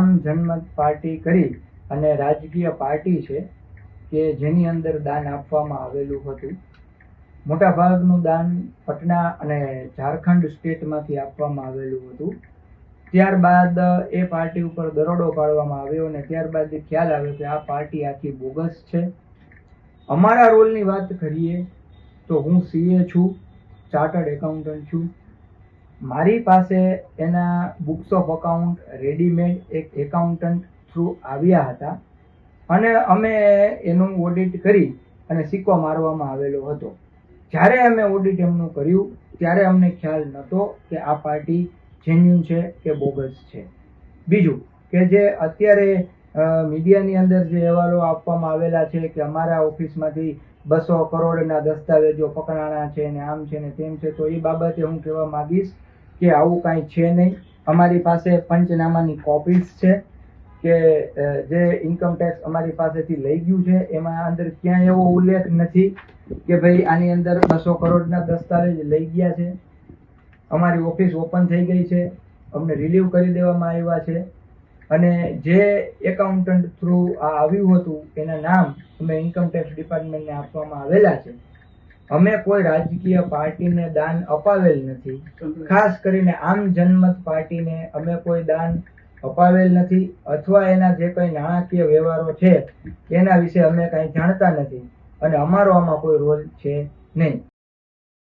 આમ જનમત પાર્ટી કરી અને રાજકીય પાર્ટી છે કે જેની અંદર દાન આપવામાં આવેલું હતું. મોટા ભાગનું દાન પટના અને ઝારખંડ સ્ટેટમાંથી આપવામાં આવેલું હતું. ત્યારબાદ એ પાર્ટી ઉપર દરોડો પાડવામાં આવ્યો અને ત્યારબાદ ખ્યાલ આવ્યો કે આ પાર્ટી આખી બોગસ છે. અમારા રોલની વાત કરીએ તો હું સીએ છું, ચાર્ટર્ડ એકાઉન્ટન્ટ છું. મારી પાસે એના બુક્સ ઓફ અકાઉન્ટ રેડીમેડ એક એકાઉન્ટન્ટ થ્રુ આવ્યા હતા અને અમે એનું ઓડિટ કરી અને સિક્કો મારવામાં આવેલો હતો. જ્યારે અમે ઓડિટ એમનું કર્યું ત્યારે અમને ખ્યાલ નહોતો કે આ પાર્ટી જેન્યુન છે કે બોગસ છે. બીજું કે જે અત્યારે મીડિયાની અંદર જે અહેવાલો આપવામાં આવેલા છે કે અમારા ઓફિસમાંથી 200 કરોડના દસ્તાવેજો પકડાણા છે ને આમ છે ને તેમ છે, તો એ બાબતે હું કહેવા માંગીશ કે આવું કાંઈ છે નહીં. અમારી પાસે પંચનામાની કોપીઝ છે કે જે ઇન્કમ ટેક્સ અમારી પાસેથી લઈ ગયું છે એમાં અંદર ક્યાંય એવો ઉલ્લેખ નથી કે ભાઈ આની અંદર 200 કરોડના દસ્તાવેજ લઈ ગયા છે. અમારી ઓફિસ ઓપન થઈ ગઈ છે, અમને રિલીવ કરી દેવામાં આવ્યા છે અને જે એકાઉન્ટન્ટ થ્રુ આ આવ્યું હતું એના નામ અમે ઇન્કમ ટેક્સ ડિપાર્ટમેન્ટને આપવામાં આવેલા છે. અમે કોઈ રાજકીય પાર્ટીને દાન અપાવેલ નથી. ખાસ કરીને આમ જનમત પાર્ટીને અમે કોઈ દાન અપાવેલ નથી અથવા એના જે કંઈ નાણાકીય વ્યવહારો છે એના વિશે અમે કાંઈ જાણતા નથી અને અમારો આમાં કોઈ રોલ છે નહીં.